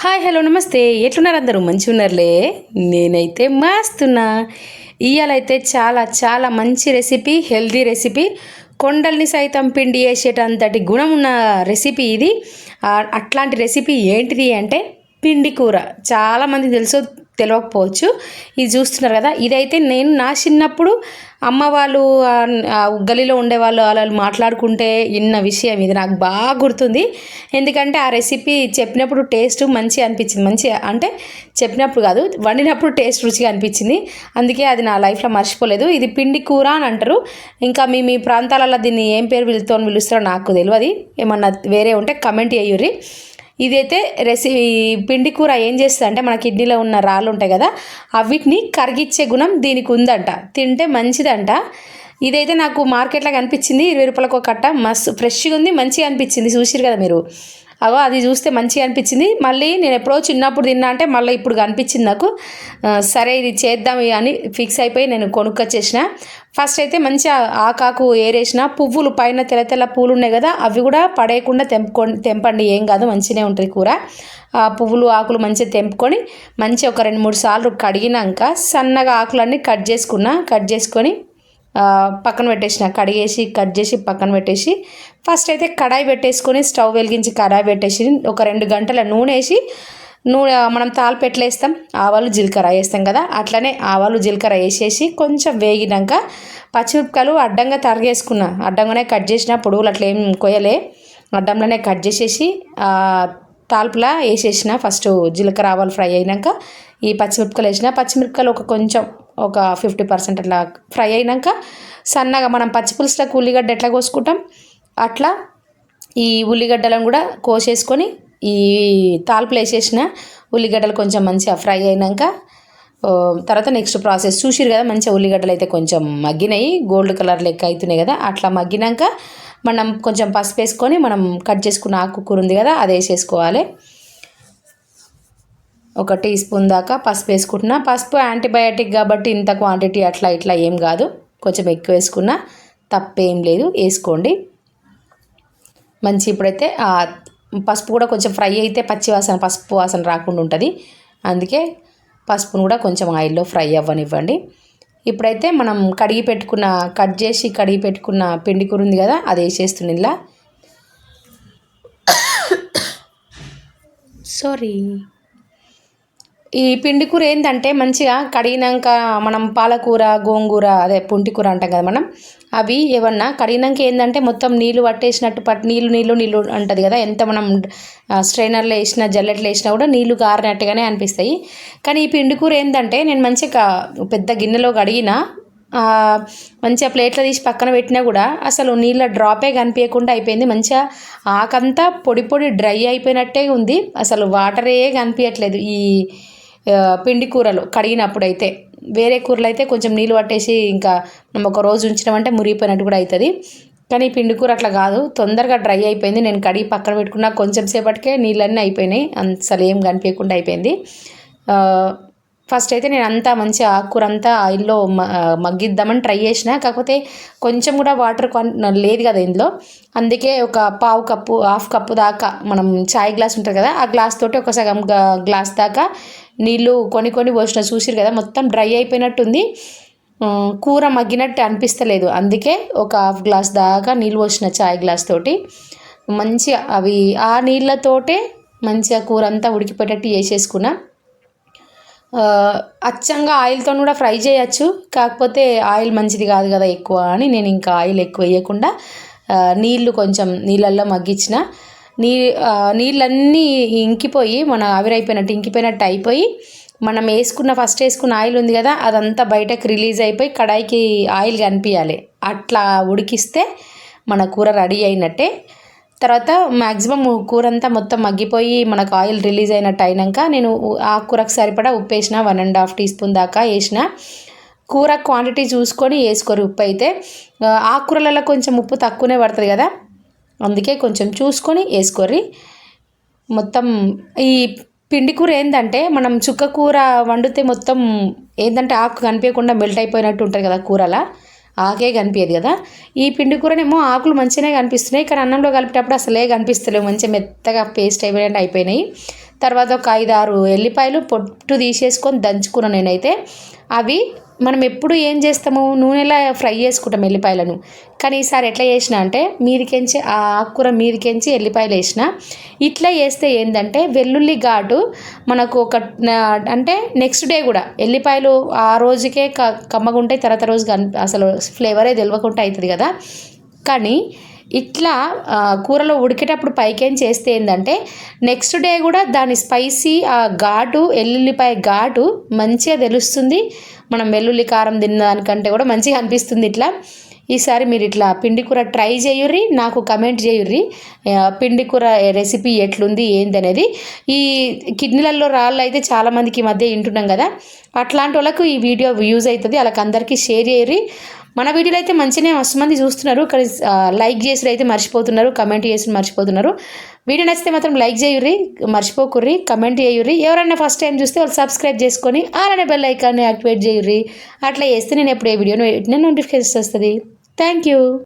Hi hello నమస్తే. ఎట్లున్నారు అందరూ? మంచిగా ఉన్నారులే. నేనైతే మస్తున్నా. ఇవాళైతే చాలా చాలా మంచి రెసిపీ, హెల్దీ రెసిపీ, కొండల్ని సైతం పిండి వేసేటంతటి గుణం ఉన్న రెసిపీ ఇది. అట్లాంటి రెసిపీ ఏంటిది అంటే పిండి కూర. చాలామందికి తెలుసు, తెలియకపోవచ్చు. ఇది చూస్తున్నారు కదా, ఇదైతే నేను నా చిన్నప్పుడు అమ్మ వాళ్ళు గలీలో ఉండేవాళ్ళు అలా మాట్లాడుకుంటే విన్న విషయం. ఇది నాకు బాగా గుర్తుంది. ఎందుకంటే ఆ రెసిపీ చెప్పినప్పుడు టేస్ట్ మంచిగా అనిపించింది. మంచిగా అంటే చెప్పినప్పుడు కాదు, వండినప్పుడు టేస్ట్ రుచిగా అనిపించింది. అందుకే అది నా లైఫ్లో మర్చిపోలేదు. ఇది పిండి కూర అని అంటారు. ఇంకా మీ మీ ప్రాంతాలలో దీన్ని ఏం పేరు పిలుస్తారో నాకు తెలియదు. ఏమన్నా వేరే ఉంటే కమెంట్ చేయుర్రి. ఇదైతే పిండి కూర ఏం చేస్తుంది అంటే, మన కిడ్నీలో ఉన్న రాళ్ళు ఉంటాయి కదా, అవిటిని కరిగించే గుణం దీనికి ఉందంట. తింటే మంచిదంట. ఇదైతే నాకు మార్కెట్లో కనిపించింది, 20 రూపాయలకు ఒక కట్ట. మస్తు ఫ్రెష్గా ఉంది, మంచిగా అనిపించింది. చూసిరు కదా మీరు. అవో అది చూస్తే మంచిగా అనిపించింది. మళ్ళీ నేను ఎప్పుడో చిన్నప్పుడు తిన్నా అంటే మళ్ళీ ఇప్పుడు కనిపించింది నాకు. సరే ఇది చేద్దాం అని ఫిక్స్ అయిపోయి నేను కొనుక్కొచ్చేసిన. ఫస్ట్ అయితే మంచిగా ఆకాకు ఏరేసిన, పువ్వులు పైన తెల్ల తెల్ల పూలు ఉన్నాయి కదా, అవి కూడా పడేయకుండా తెంపండి, ఏం కాదు, మంచిగానే ఉంటుంది కూర. ఆ పువ్వులు ఆకులు మంచిగా తెంపుకొని మంచిగా ఒక 2-3 సార్లు కడిగినాక సన్నగా ఆకులన్నీ కట్ చేసుకొని పక్కన పెట్టేసిన. కడిగేసి కట్ చేసి పక్కన పెట్టేసి ఫస్ట్ అయితే కడాయి పెట్టేసుకొని స్టవ్ వెలిగించి కడాయి పెట్టేసి ఒక 2 గంటల నూనె మనం తాలింపు ఎట్లా వేస్తాం, ఆవాలు జీలకర్ర వేస్తాం కదా, అట్లనే ఆవాలు జీలకర్ర వేసేసి కొంచెం వేగినాక పచ్చిమిరపకాయలు అడ్డంగానే కట్ చేసిన, పొడవులు అట్లా ఏం కొయ్యలే, అడ్డంలోనే కట్ చేసేసి తాలింపులా వేసేసిన. ఫస్ట్ జీలకర్ర ఆవాలు ఫ్రై అయినాక ఈ పచ్చిమిరపకాయలు వేసిన. పచ్చిమిరపకాయలు ఒక 50% అట్లా ఫ్రై అయినాక సన్నగా మనం పచ్చిపులుసులకు ఉల్లిగడ్డ ఎట్లా కోసుకుంటాం అట్లా ఈ ఉల్లిగడ్డలను కూడా కోసేసుకొని ఈ తాలింపులో వేసేసిన. ఉల్లిగడ్డలు కొంచెం మంచిగా ఫ్రై అయినాక తర్వాత నెక్స్ట్ ప్రాసెస్ చూసిరు కదా, మంచిగా ఉల్లిగడ్డలు అయితే కొంచెం మగ్గినాయి, గోల్డ్ కలర్ లెక్క అవుతున్నాయి కదా. అట్లా మగ్గినాక మనం కొంచెం పసుపు వేసుకొని మనం కట్ చేసుకున్న ఆకుకూర ఉంది కదా, అది వేసేసుకోవాలి. ఒక టీ స్పూన్ దాకా పసుపు వేసుకుంటున్నా. పసుపు యాంటీబయాటిక్ కాబట్టి ఇంత క్వాంటిటీ అట్లా ఇట్లా ఏం కాదు, కొంచెం ఎక్కువ వేసుకున్నా తప్పేం లేదు, వేసుకోండి. ఇప్పుడైతే పసుపు కూడా కొంచెం ఫ్రై అయితే పసుపు వాసన రాకుండా ఉంటుంది. అందుకే పసుపును కూడా కొంచెం ఆయిల్లో ఫ్రై అవ్వనివ్వండి. ఇప్పుడైతే మనం కట్ చేసి కడిగి పెట్టుకున్న పిండి కూర ఉంది కదా, అది వేసేస్తుంది ఇలా. సారీ. ఈ పిండి కూర ఏంటంటే మంచిగా కడిగినాక మనం పాలకూర, గోంగూర, అదే పుంటికూర అంటాం కదా మనం, అవి ఏమన్నా కడిగినాక ఏంటంటే మొత్తం నీళ్ళు పట్టేసినట్టు నీళ్ళు అంటుంది కదా. ఎంత మనం స్ట్రైనర్లో వేసినా జల్లెట్లో వేసినా కూడా నీళ్ళు గారినట్టుగానే అనిపిస్తాయి. కానీ ఈ పిండి కూర ఏంటంటే నేను మంచిగా పెద్ద గిన్నెలో కడిగిన, మంచిగా ప్లేట్లో తీసి పక్కన పెట్టినా కూడా అసలు నీళ్ళ డ్రాపే కనిపించకుండా అయిపోయింది. మంచిగా ఆకంతా పొడి డ్రై అయిపోయినట్టే ఉంది, అసలు వాటరే కనిపించట్లేదు ఈ పిండి కూరలు కడిగినప్పుడైతే. వేరే కూరలు అయితే కొంచెం నీళ్ళు పట్టేసి ఇంకా మనం ఒక రోజు ఉంచినామంటే మురిగిపోయినట్టు కూడా అవుతుంది. కానీ పిండి కూర అట్లా కాదు, తొందరగా డ్రై అయిపోయింది. నేను కడిగి పక్కన పెట్టుకున్నా కొంచెం సేపటికే నీళ్ళన్నీ అయిపోయినాయి, అసలు ఏం కనిపించకుండా అయిపోయింది. ఫస్ట్ అయితే నేను అంతా మంచి ఆకుకూర అంతా ఆయిల్లో మగ్గిద్దామని ట్రై చేసిన, కాకపోతే కొంచెం కూడా వాటర్ లేదు కదా ఇందులో. అందుకే ఒక హాఫ్ కప్పు దాకా మనం చాయ్ గ్లాస్ ఉంటుంది కదా, ఆ గ్లాస్ తోటి ఒక సగం గ్లాస్ దాకా నీళ్ళు కొని పోసిన. చూసిరు కదా మొత్తం డ్రై అయిపోయినట్టుంది, కూర మగ్గినట్టు అనిపిస్తలేదు. అందుకే ఒక హాఫ్ గ్లాస్ దాకా నీళ్ళు పోసిన చాయ్ గ్లాస్ తోటి. మంచిగా అవి ఆ నీళ్ళతోటే మంచిగా కూర అంతా ఉడికిపోయేటట్టు చేసేసుకున్నా. అచ్చంగా ఆయిల్తో కూడా ఫ్రై చేయొచ్చు, కాకపోతే ఆయిల్ మంచిది కాదు కదా ఎక్కువ అని నేను ఇంకా ఆయిల్ ఎక్కువ వేయకుండా నీళ్ళల్లో మగ్గించిన. నీళ్ళన్నీ ఇంకిపోయి మన ఇంకిపోయినట్టు అయిపోయి మనం ఫస్ట్ వేసుకున్న ఆయిల్ ఉంది కదా, అదంతా బయటకు రిలీజ్ అయిపోయి కడాయికి ఆయిల్ కనిపించాలి. అట్లా ఉడికిస్తే మన కూర రెడీ అయినట్టే. తర్వాత మ్యాక్సిమం కూర అంతా మొత్తం మగ్గిపోయి మనకు ఆయిల్ రిలీజ్ అయినాక నేను ఆ కూరకు సరిపడా ఉప్పు వేసిన, 1.5 టీ స్పూన్ దాకా వేసిన. కూర క్వాంటిటీ చూసుకొని వేసుకోరు ఉప్పు అయితే. ఆకుకూరలలో కొంచెం ఉప్పు తక్కువనే పడుతుంది కదా, అందుకే కొంచెం చూసుకొని వేసుకోర్రి. మొత్తం ఈ పిండి కూర ఏంటంటే మనం చుక్క కూర వండితే మొత్తం ఏంటంటే ఆకు కనిపించకుండా మెల్ట్ అయిపోయినట్టు ఉంటుంది కదా కూరలా, ఆకే కనిపించదు కదా. ఈ పిండి కూరనేమో ఆకులు మంచిగానే కనిపిస్తున్నాయి, కానీ అన్నంలో కలిపేటప్పుడు అసలే కనిపిస్తలేవు, మంచిగా మెత్తగా పేస్ట్ అయిపోయినాయి. తర్వాత ఒక 5-6 ఎల్లిపాయలు పొట్టు తీసేసుకొని దంచుకున్నాను నేనైతే. అవి మనం ఎప్పుడు ఏం చేస్తాము, నూనెలా ఫ్రై చేసుకుంటాం ఎల్లిపాయలను, కానీ ఈసారి ఎట్లా చేసిన అంటే మీదికెంచి ఆ ఆకుకూర మీదికెంచి ఎల్లిపాయలు వేసిన. ఇట్లా చేస్తే ఏంటంటే వెల్లుల్లి ఘాటు మనకు అంటే నెక్స్ట్ డే కూడా ఎల్లిపాయలు ఆ రోజుకే కమ్మగా ఉంటాయి, తర్వాత రోజు అసలు ఫ్లేవరే తెలియకుండా అవుతుంది కదా. కానీ ఇట్లా కూరలో ఉడికేటప్పుడు పైకేం చేస్తే ఏంటంటే నెక్స్ట్ డే కూడా దాని స్పైసీ ఆ ఘాటు ఎల్లుల్లిపాయ ఘాటు మంచిగా తెలుస్తుంది. మనం వెల్లుల్లి కారం తిన్న దానికంటే కూడా మంచిగా అనిపిస్తుంది. ఇట్లా ఈసారి మీరు ఇట్లా పిండి కూర ట్రై చేయుర్రి, నాకు కమెంట్ చేయుర్రి పిండి కూర రెసిపీ ఎట్లుంది ఏందనేది. ఈ కిడ్నీలలో రాళ్ళు అయితే చాలామందికి ఈ మధ్య వింటున్నాం కదా, అట్లాంటి వాళ్ళకు ఈ వీడియో యూజ్ అవుతుంది, వాళ్ళకి అందరికీ షేర్ చేయర్రి. మన వీడియోలో అయితే మంచిగానే మస్తు మంది చూస్తున్నారు, కానీ లైక్ చేసుడు అయితే మర్చిపోతున్నారు, కమెంట్ చేసి మర్చిపోతున్నారు. వీడియో నచ్చితే మాత్రం లైక్ చేయుర్రి, మర్చిపోకుర్రి, కమెంట్ చేయుర్రి. ఎవరైనా ఫస్ట్ టైం చూస్తే వాళ్ళు సబ్స్క్రైబ్ చేసుకొని అలానే బెల్ ఐకాన్ని యాక్టివేట్ చేయుర్రి. అట్లా చేస్తే నేను ఎప్పుడు ఏ వీడియోను నోటిఫికేషన్ వస్తుంది. Thank you.